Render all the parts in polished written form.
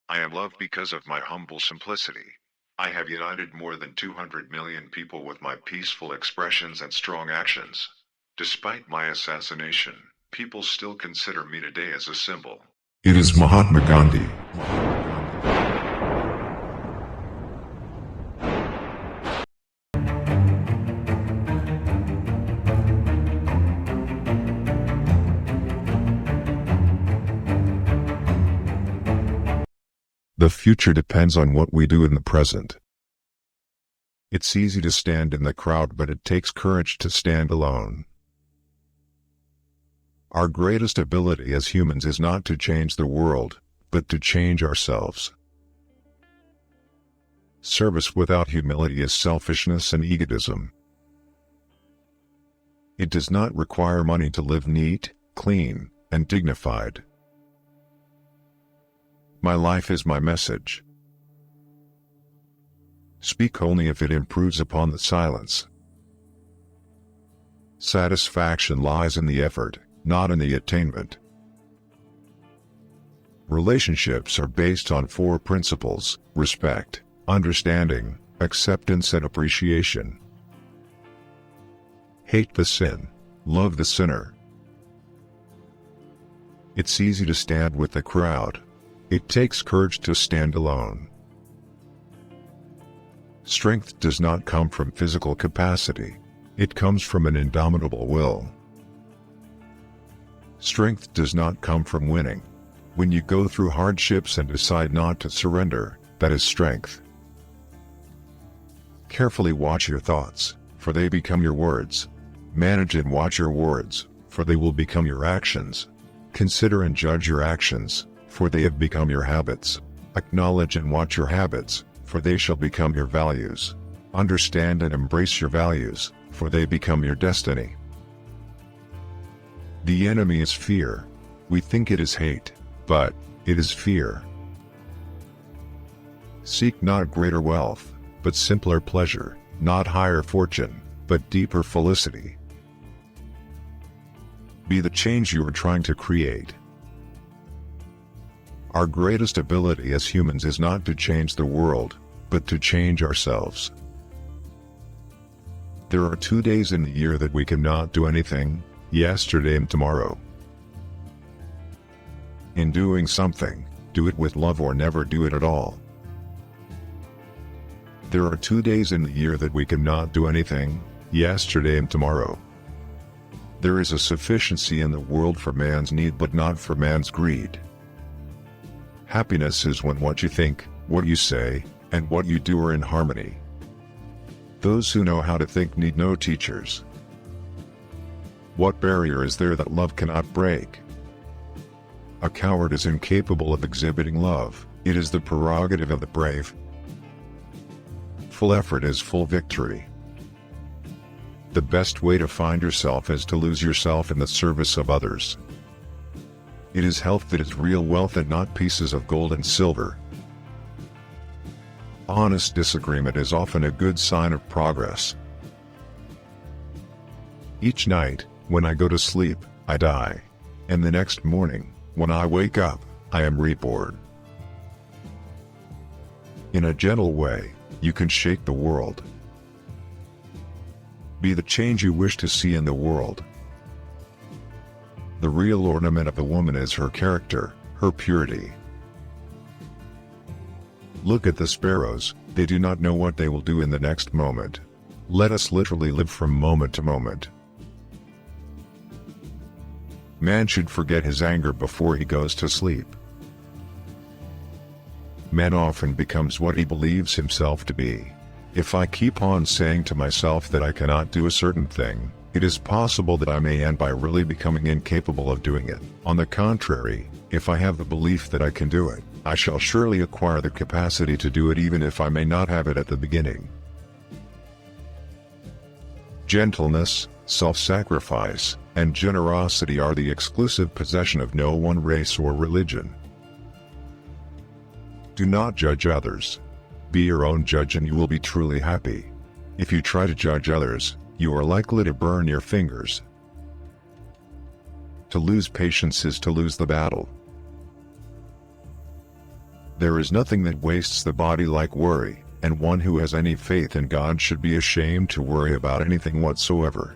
I am loved because of my humble simplicity. I have united more than 200 million people with my peaceful expressions and strong actions. Despite my assassination, people still consider me today as a symbol. It is Mahatma Gandhi. The future depends on what we do in the present. It's easy to stand in the crowd, but it takes courage to stand alone. Our greatest ability as humans is not to change the world, but to change ourselves. Service without humility is selfishness and egotism. It does not require money to live neat, clean, and dignified. My life is my message. Speak only if it improves upon the silence. Satisfaction lies in the effort, not in the attainment. Relationships are based on 4 principles: respect, understanding, acceptance, and appreciation. Hate the sin, love the sinner. It's easy to stand with the crowd. It takes courage to stand alone. Strength does not come from physical capacity. It comes from an indomitable will. Strength does not come from winning. When you go through hardships and decide not to surrender, that is strength. Carefully watch your thoughts, for they become your words. Manage and watch your words, for they will become your actions. Consider and judge your actions, for they have become your habits. Acknowledge and watch your habits, for they shall become your values. Understand and embrace your values, for they become your destiny. The enemy is fear. We think it is hate, but it is fear. Seek not greater wealth, but simpler pleasure, not higher fortune, but deeper felicity. Be the change you are trying to create. Our greatest ability as humans is not to change the world, but to change ourselves. There are 2 days in the year that we cannot do anything: yesterday and tomorrow. In doing something, do it with love or never do it at all. There are 2 days in the year that we cannot do anything: yesterday and tomorrow. There is a sufficiency in the world for man's need but not for man's greed. Happiness is when what you think, what you say, and what you do are in harmony. Those who know how to think need no teachers. What barrier is there that love cannot break? A coward is incapable of exhibiting love. It is the prerogative of the brave. Full effort is full victory. The best way to find yourself is to lose yourself in the service of others. It is health that is real wealth and not pieces of gold and silver. Honest disagreement is often a good sign of progress. Each night, when I go to sleep, I die. And the next morning, when I wake up, I am reborn. In a gentle way, you can shake the world. Be the change you wish to see in the world. The real ornament of a woman is her character, her purity. Look at the sparrows, they do not know what they will do in the next moment. Let us literally live from moment to moment. Man should forget his anger before he goes to sleep. Man often becomes what he believes himself to be. If I keep on saying to myself that I cannot do a certain thing, it is possible that I may end by really becoming incapable of doing it. On the contrary, if I have the belief that I can do it, I shall surely acquire the capacity to do it even if I may not have it at the beginning. Gentleness, self-sacrifice, and generosity are the exclusive possession of no one race or religion. Do not judge others. Be your own judge and you will be truly happy. If you try to judge others, you are likely to burn your fingers. To lose patience is to lose the battle. There is nothing that wastes the body like worry, and one who has any faith in God should be ashamed to worry about anything whatsoever.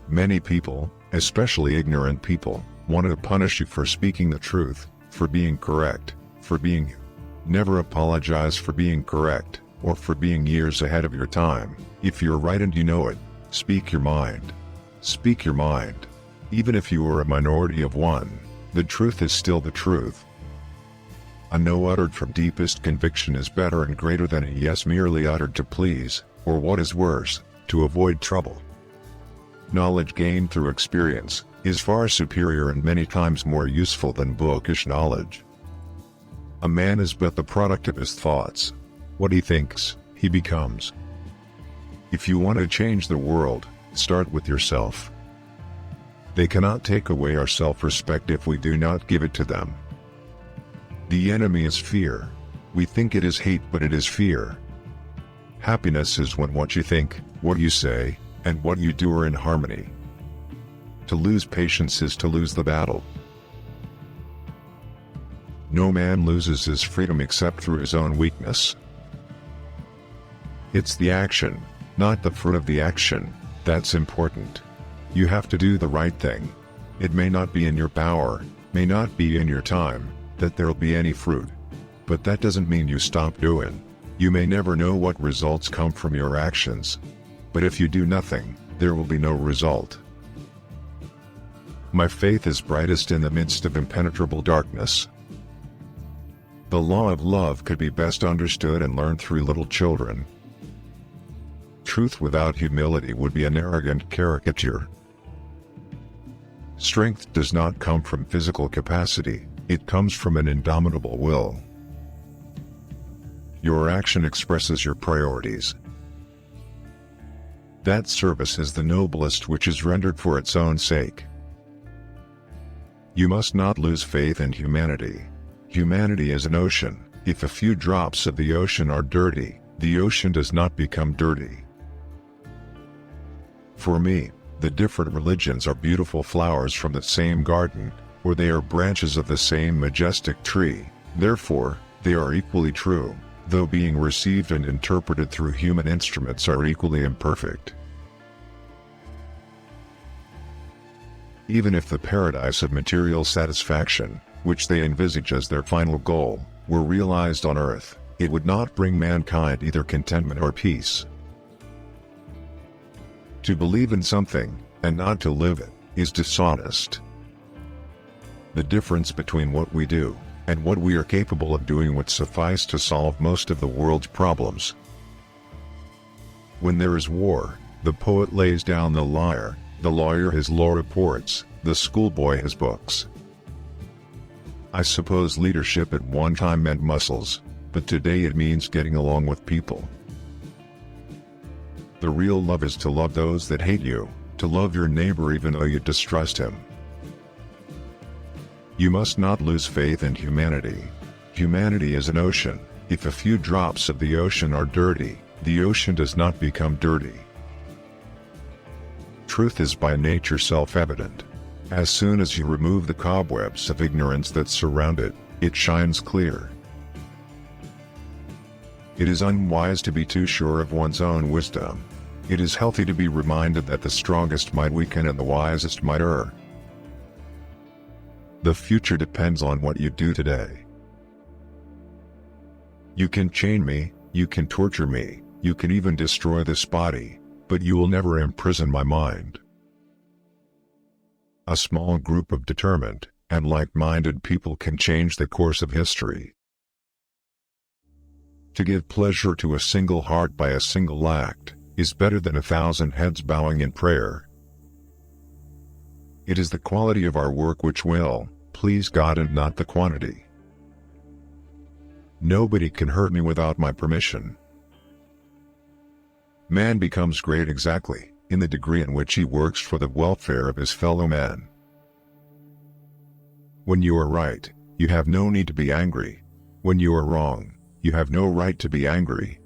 Many people, especially ignorant people, want to punish you for speaking the truth, for being correct, for being you. Never apologize for being correct, or for being years ahead of your time. If you're right and you know it, speak your mind. Speak your mind. Even if you are a minority of one, the truth is still the truth. A no uttered from deepest conviction is better and greater than a yes merely uttered to please, or what is worse, to avoid trouble. Knowledge gained through experience is far superior and many times more useful than bookish knowledge. A man is but the product of his thoughts. What he thinks, he becomes. If you want to change the world, start with yourself. They cannot take away our self-respect if we do not give it to them. The enemy is fear. We think it is hate, but it is fear. Happiness is when what you think, what you say, and what you do are in harmony. To lose patience is to lose the battle. No man loses his freedom except through his own weakness. It's the action, not the fruit of the action, that's important. You have to do the right thing. It may not be in your power, may not be in your time, that there'll be any fruit. But that doesn't mean you stop doing. You may never know what results come from your actions. But if you do nothing, there will be no result. My faith is brightest in the midst of impenetrable darkness. The law of love could be best understood and learned through little children. Truth without humility would be an arrogant caricature. Strength does not come from physical capacity, it comes from an indomitable will. Your action expresses your priorities. That service is the noblest which is rendered for its own sake. You must not lose faith in humanity. Humanity is an ocean. If a few drops of the ocean are dirty, the ocean does not become dirty. For me, the different religions are beautiful flowers from the same garden, or they are branches of the same majestic tree. Therefore, they are equally true, though being received and interpreted through human instruments are equally imperfect. Even if the paradise of material satisfaction, which they envisage as their final goal, were realized on earth, it would not bring mankind either contentment or peace. To believe in something, and not to live it, is dishonest. The difference between what we do, and what we are capable of doing would suffice to solve most of the world's problems. When there is war, the poet lays down the lyre, the lawyer his law reports, the schoolboy his books. I suppose leadership at one time meant muscles, but today it means getting along with people. The real love is to love those that hate you, to love your neighbor even though you distrust him. You must not lose faith in humanity. Humanity is an ocean. If a few drops of the ocean are dirty, the ocean does not become dirty. Truth is by nature self-evident. As soon as you remove the cobwebs of ignorance that surround it, it shines clear. It is unwise to be too sure of one's own wisdom. It is healthy to be reminded that the strongest might weaken and the wisest might err. The future depends on what you do today. You can chain me, you can torture me, you can even destroy this body, but you will never imprison my mind. A small group of determined and like-minded people can change the course of history. To give pleasure to a single heart by a single act is better than 1,000 heads bowing in prayer. It is the quality of our work which will please God and not the quantity. Nobody can hurt me without my permission. Man becomes great exactly in the degree in which he works for the welfare of his fellow man. When you are right, you have no need to be angry. When you are wrong, you have no right to be angry.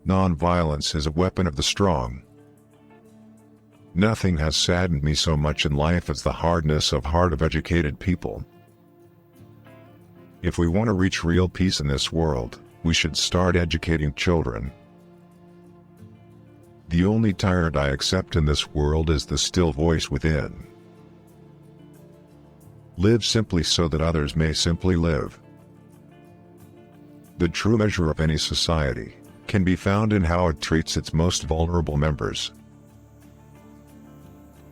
Non-violence is a weapon of the strong. Nothing has saddened me so much in life as the hardness of heart of educated people. If we want to reach real peace in this world, we should start educating children. The only tyrant I accept in this world is the still voice within. Live simply so that others may simply live. The true measure of any society can be found in how it treats its most vulnerable members.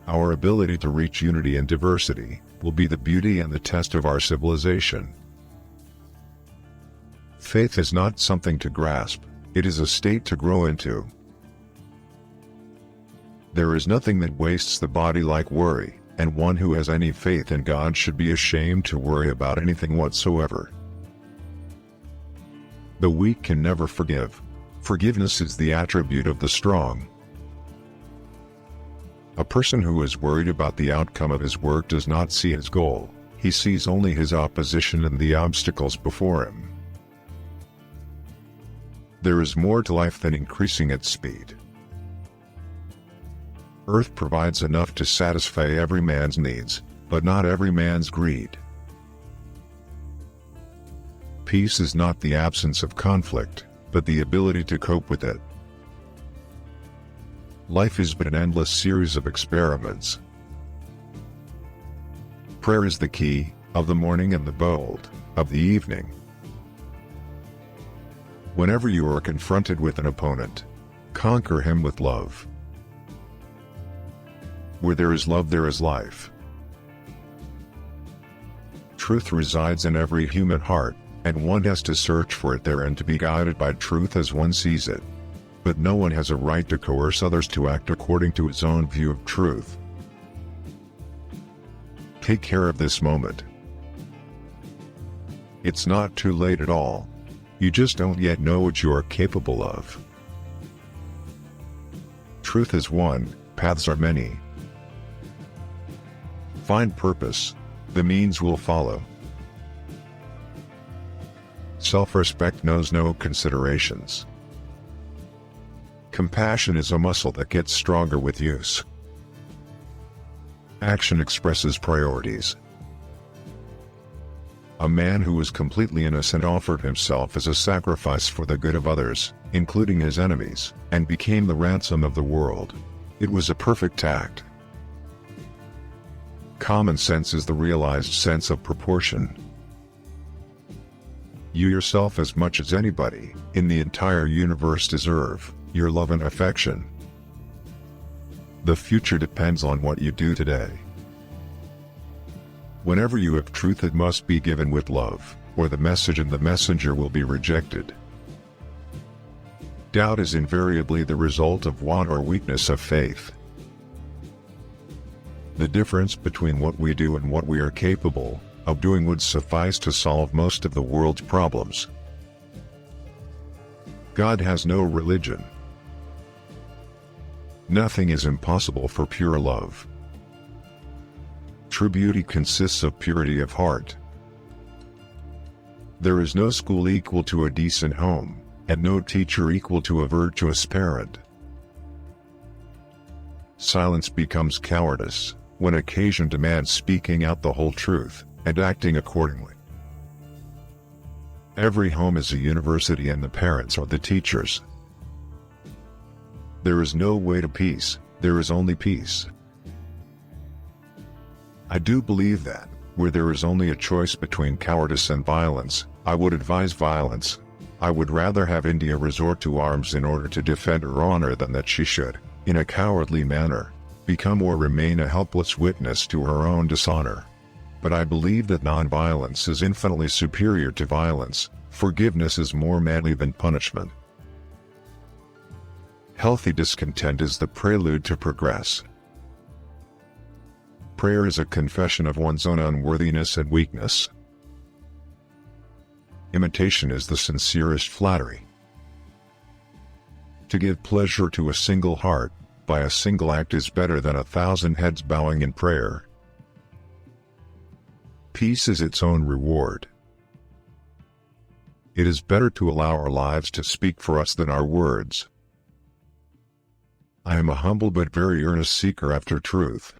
Our ability to reach unity and diversity will be the beauty and the test of our civilization. Faith is not something to grasp, it is a state to grow into. There is nothing that wastes the body like worry, and one who has any faith in God should be ashamed to worry about anything whatsoever. The weak can never forgive. Forgiveness is the attribute of the strong. A person who is worried about the outcome of his work does not see his goal, he sees only his opposition and the obstacles before him. There is more to life than increasing its speed. Earth provides enough to satisfy every man's needs, but not every man's greed. Peace is not the absence of conflict, but the ability to cope with it. Life is but an endless series of experiments. Prayer is the key, of the morning and the bold, of the evening. Whenever you are confronted with an opponent, conquer him with love. Where there is love, there is life. Truth resides in every human heart, and one has to search for it there and to be guided by truth as one sees it. But no one has a right to coerce others to act according to his own view of truth. Take care of this moment. It's not too late at all. You just don't yet know what you are capable of. Truth is one, paths are many. Find purpose, the means will follow. Self-respect knows no considerations. Compassion is a muscle that gets stronger with use. Action expresses priorities. A man who was completely innocent offered himself as a sacrifice for the good of others, including his enemies, and became the ransom of the world. It was a perfect act. Common sense is the realized sense of proportion. You yourself, as much as anybody in the entire universe, deserve your love and affection. The future depends on what you do today. Whenever you have truth, it must be given with love, or the message and the messenger will be rejected. Doubt is invariably the result of want or weakness of faith. The difference between what we do and what we are capable of doing would suffice to solve most of the world's problems. God has no religion. Nothing is impossible for pure love. True beauty consists of purity of heart. There is no school equal to a decent home, and no teacher equal to a virtuous parent. Silence becomes cowardice when occasion demands speaking out the whole truth and acting accordingly. Every home is a university, and the parents are the teachers. There is no way to peace, there is only peace. I do believe that, where there is only a choice between cowardice and violence, I would advise violence. I would rather have India resort to arms in order to defend her honor than that she should, in a cowardly manner, become or remain a helpless witness to her own dishonor. But I believe that non-violence is infinitely superior to violence. Forgiveness is more manly than punishment. Healthy discontent is the prelude to progress. Prayer is a confession of one's own unworthiness and weakness. Imitation is the sincerest flattery. To give pleasure to a single heart by a single act is better than 1,000 heads bowing in prayer. Peace is its own reward. It is better to allow our lives to speak for us than our words. I am a humble but very earnest seeker after truth.